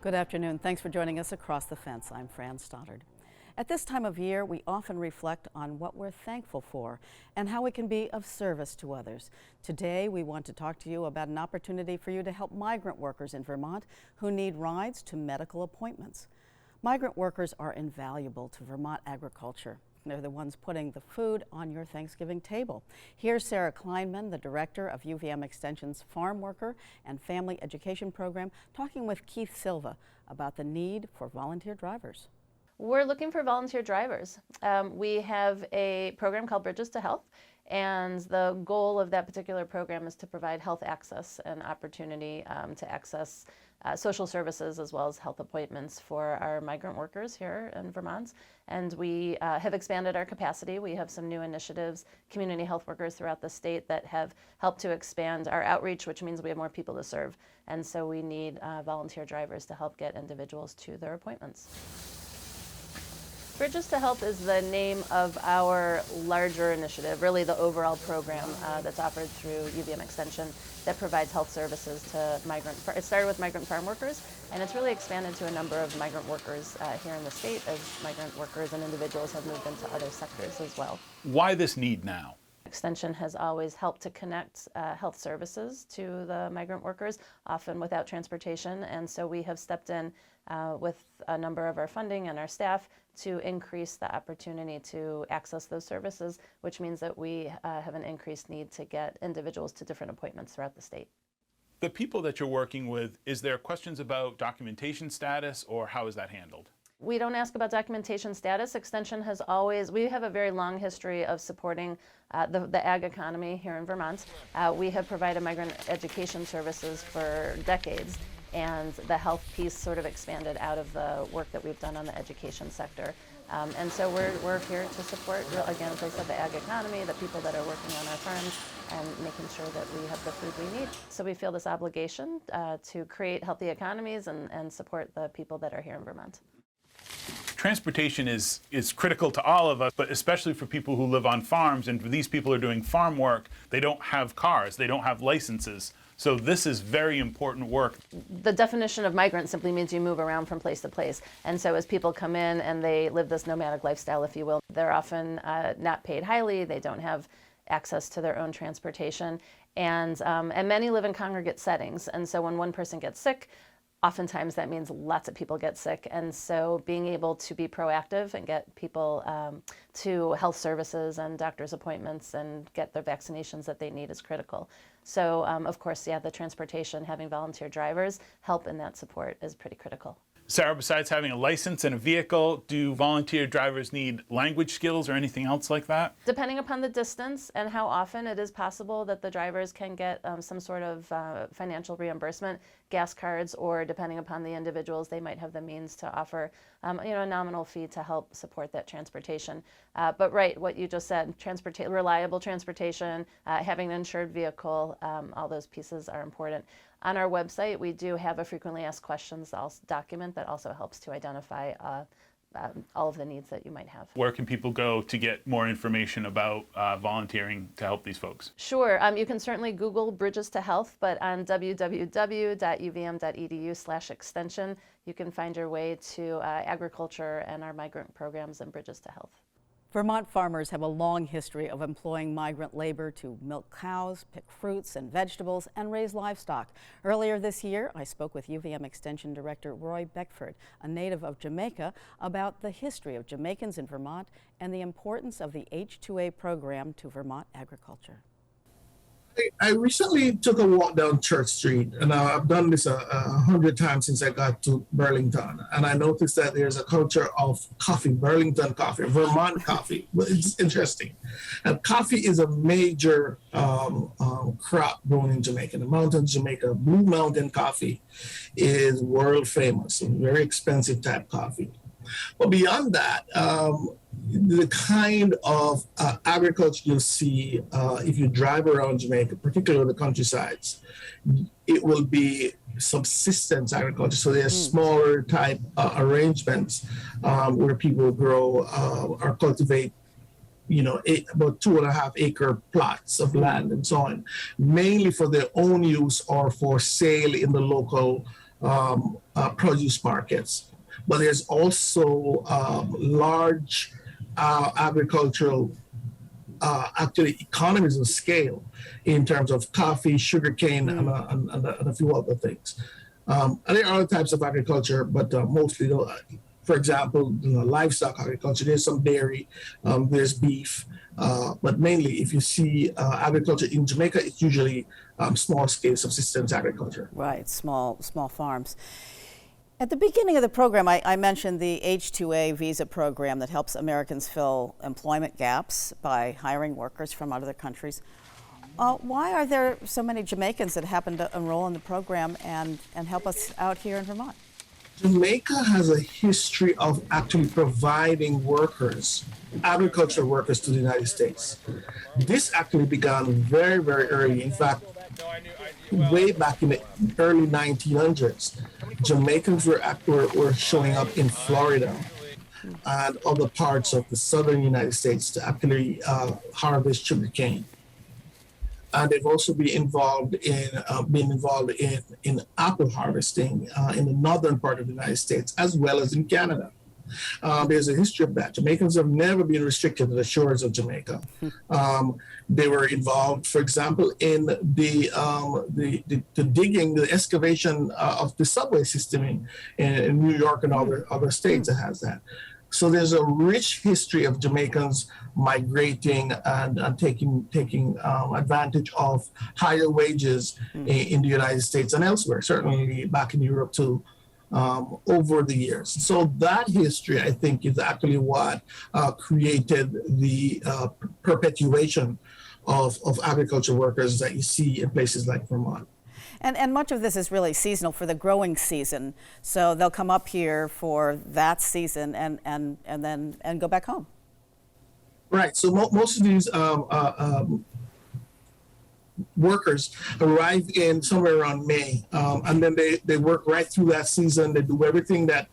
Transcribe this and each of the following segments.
Good afternoon. Thanks for joining us across the fence. I'm Fran Stoddard. At this time of year, we often reflect on what we're thankful for and how we can be of service to others. Today, we want to talk to you about an opportunity for you to help migrant workers in Vermont who need rides to medical appointments. Migrant workers are invaluable to Vermont agriculture. They're the ones putting the food on your Thanksgiving table. Here's Sarah Kleinman, the director of UVM Extension's Farm Worker and Family Education Program, talking with Keith Silva about the need for volunteer drivers. We're looking for volunteer drivers. We have a program called Bridges to Health, and the goal of that particular program is to provide health access and opportunity to access social services as well as health appointments for our migrant workers here in Vermont. And we have expanded our capacity. We have some new initiatives, community health workers throughout the state that have helped to expand our outreach, which means we have more people to serve. And so we need volunteer drivers to help get individuals to their appointments. Bridges to Health is the name of our larger initiative, really the overall program that's offered through UVM Extension that provides health services to migrant. It started with migrant farm workers, and it's really expanded to a number of migrant workers here in the state as migrant workers and individuals have moved into other sectors as well. Why this need now? Extension has always helped to connect health services to the migrant workers, often without transportation, and so we have stepped in with a number of our funding and our staff to increase the opportunity to access those services, which means that we have an increased need to get individuals to different appointments throughout the state. The people that you're working with, is there questions about documentation status, or how is that handled? We don't ask about documentation status. Extension has always, we have a very long history of supporting the ag economy here in Vermont. We have provided migrant education services for decades, and the health piece sort of expanded out of the work that we've done on the education sector. And so we're here to support, again, as I said, the ag economy, the people that are working on our farms, and making sure that we have the food we need. So we feel this obligation to create healthy economies and support the people that are here in Vermont. Transportation is critical to all of us, but especially for people who live on farms, and these people are doing farm work. They don't have cars, they don't have licenses. So this is very important work. The definition of migrant simply means you move around from place to place. And so as people come in and they live this nomadic lifestyle, if you will, they're often not paid highly, they don't have access to their own transportation, and many live in congregate settings. And so when one person gets sick, oftentimes that means lots of people get sick, and so being able to be proactive and get people to health services and doctor's appointments and get their vaccinations that they need is critical. So of course, yeah, the transportation, having volunteer drivers help in that support is pretty critical. Sarah, besides having a license and a vehicle, do volunteer drivers need language skills or anything else like that? Depending upon the distance and how often, it is possible that the drivers can get some sort of financial reimbursement, gas cards, or depending upon the individuals, they might have the means to offer a nominal fee to help support that transportation. But right, what you just said, reliable transportation, having an insured vehicle, all those pieces are important. On our website, we do have a frequently asked questions document that also helps to identify all of the needs that you might have. Where can people go to get more information about volunteering to help these folks? Sure, you can certainly Google Bridges to Health, but on www.uvm.edu/extension, you can find your way to agriculture and our migrant programs and Bridges to Health. Vermont farmers have a long history of employing migrant labor to milk cows, pick fruits and vegetables, and raise livestock. Earlier this year, I spoke with UVM Extension Director Roy Beckford, a native of Jamaica, about the history of Jamaicans in Vermont and the importance of the H2A program to Vermont agriculture. I recently took a walk down Church Street, and I've done this 100 times since I got to Burlington, and I noticed that there's a culture of coffee, Burlington coffee, Vermont coffee. Well, it's interesting. And coffee is a major crop grown in Jamaica. The mountains of Jamaica, Blue Mountain coffee is world famous, and very expensive type coffee. But beyond that, the kind of agriculture you see if you drive around Jamaica, particularly the countrysides, it will be subsistence agriculture. So there's smaller type arrangements where people grow or cultivate, about 2.5 acre plots of land and so on, mainly for their own use or for sale in the local produce markets, but there's also large agricultural actually economies of scale in terms of coffee, sugarcane, and a few other things. And there are other types of agriculture, but mostly, for example, livestock agriculture. There's some dairy, there's beef, but mainly, if you see agriculture in Jamaica, it's usually small-scale subsistence agriculture. Right, small farms. At the beginning of the program, I mentioned the H2A visa program that helps Americans fill employment gaps by hiring workers from other countries. Why are there so many Jamaicans that happen to enroll in the program and help us out here in Vermont? Jamaica has a history of actually providing workers, agricultural workers, to the United States. This actually began very, very early. In fact, way back in the early 1900s, Jamaicans were showing up in Florida and other parts of the southern United States to actually harvest sugarcane. And they've also been involved in apple harvesting in the northern part of the United States, as well as in Canada. There's a history of that. Jamaicans have never been restricted to the shores of Jamaica. They were involved, for example, in the digging, the excavation of the subway system in New York and other states that has that. So there's a rich history of Jamaicans migrating and taking advantage of higher wages in the United States and elsewhere, certainly back in Europe too, over the years. So that history, I think, is actually what created the perpetuation of agriculture workers that you see in places like Vermont. And much of this is really seasonal for the growing season. So they'll come up here for that season and then go back home. Right. So most of these workers arrive in somewhere around May, and then they work right through that season. They do everything that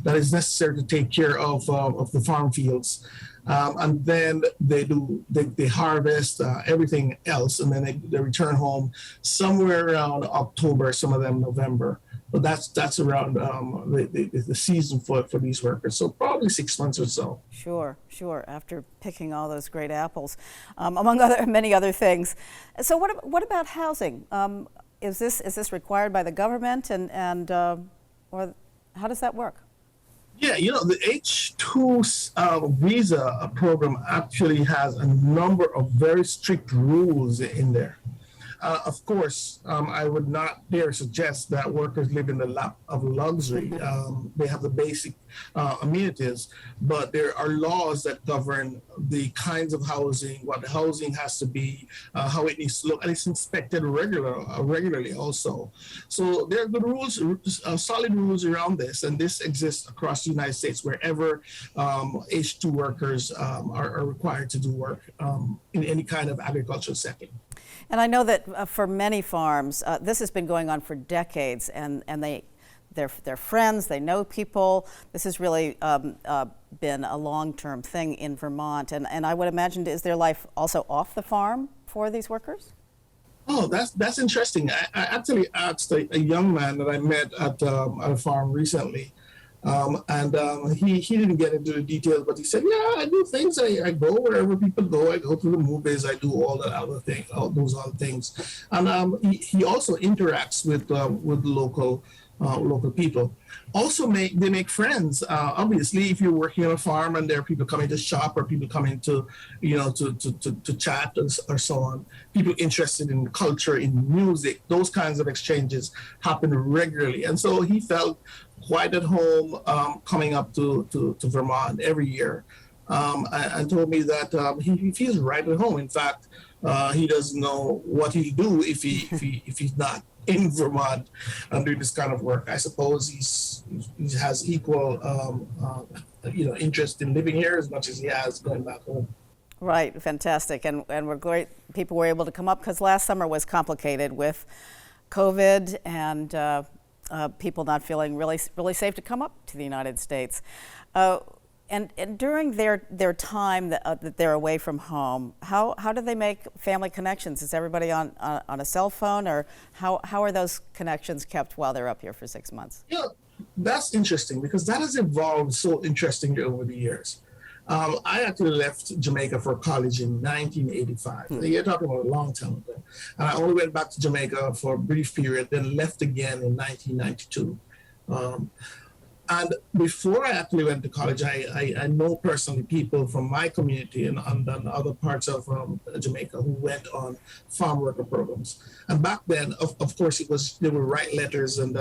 is necessary to take care of the farm fields. And then they harvest everything else, and then they return home somewhere around October, some of them November. But that's around the season for these workers. So probably 6 months or so. Sure. After picking all those great apples, among many other things. So what about housing? Is this required by the government, and or how does that work? Yeah, the H2 visa program actually has a number of very strict rules in there. Of course, I would not dare suggest that workers live in the lap of luxury. They have the basic amenities, but there are laws that govern the kinds of housing, what the housing has to be, how it needs to look, and it's inspected regularly also. So there are good rules, solid rules around this, and this exists across the United States wherever H2 workers are required to do work in any kind of agricultural setting. And I know that for many farms, this has been going on for decades, and they're friends, they know people. This has really been a long-term thing in Vermont, and I would imagine, is their life also off the farm for these workers? Oh, that's interesting. I actually asked a young man that I met at a farm recently. He didn't get into the details, but he said, "Yeah, I do things. I go wherever people go. I go to the movies. I do all that other thing, all those other things." And he also interacts with local people. Also, they make friends. Obviously, if you're working on a farm and there are people coming to shop or people coming to chat or so on, people interested in culture, in music, those kinds of exchanges happen regularly. And so he felt quite at home coming up to Vermont every year, and told me that he feels right at home. In fact, he doesn't know what he'll do if he's not in Vermont doing this kind of work. I suppose he has equal interest in living here as much as he has going back home. Right, fantastic, and we're great. People were able to come up because last summer was complicated with COVID and people not feeling really safe to come up to the United States. And during their time that they're away from home, how do they make family connections? Is everybody on a cell phone, or how are those connections kept while they're up here for 6 months? Yeah, that's interesting because that has evolved so interestingly over the years. I actually left Jamaica for college in 1985. You're talking about a long time ago. And I only went back to Jamaica for a brief period, then left again in 1992. And before I actually went to college, I know personally people from my community and other parts of Jamaica who went on farm worker programs. And back then, of course, they would write letters and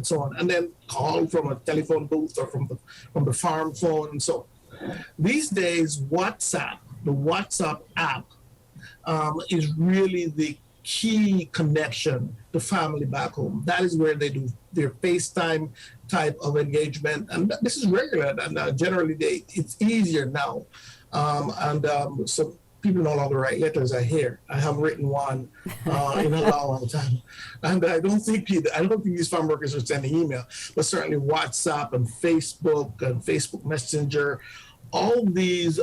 so on, and then call from a telephone booth or from the farm phone and so on. These days, the WhatsApp app is really the key connection to family back home. That is where they do their FaceTime type of engagement, and this is regular. And generally, it's easier now. So people no longer write letters. I hear. I haven't written one in a long time, and I don't think these farm workers are sending email, but certainly WhatsApp and Facebook Messenger. All these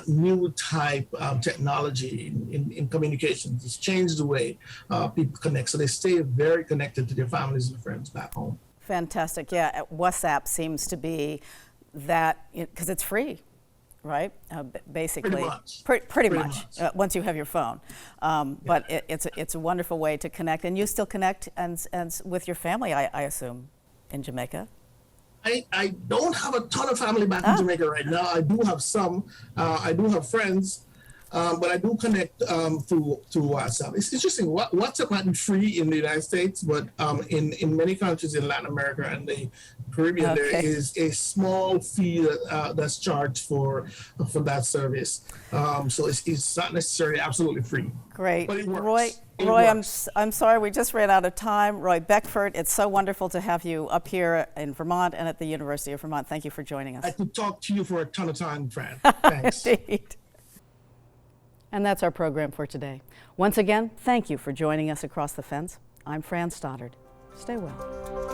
new type technology in communications has changed the way people connect. So they stay very connected to their families and friends back home. Fantastic. Yeah, WhatsApp seems to be that, because it's free, right? Basically. Pretty much. Once you have your phone. But it's a wonderful way to connect. And you still connect and with your family, I assume, in Jamaica? I don't have a ton of family back in Jamaica right now. I do have some. I do have friends, but I do connect through WhatsApp. It's interesting. WhatsApp might be free in the United States, but in many countries in Latin America and the Caribbean, there is a small fee that's charged for that service. So it's not necessarily absolutely free. Great. But it works. Roy, I'm sorry, we just ran out of time. Roy Beckford, it's so wonderful to have you up here in Vermont and at the University of Vermont. Thank you for joining us. I could talk to you for a ton of time, Fran. Thanks. Indeed. And that's our program for today. Once again, thank you for joining us across the fence. I'm Fran Stoddard. Stay well.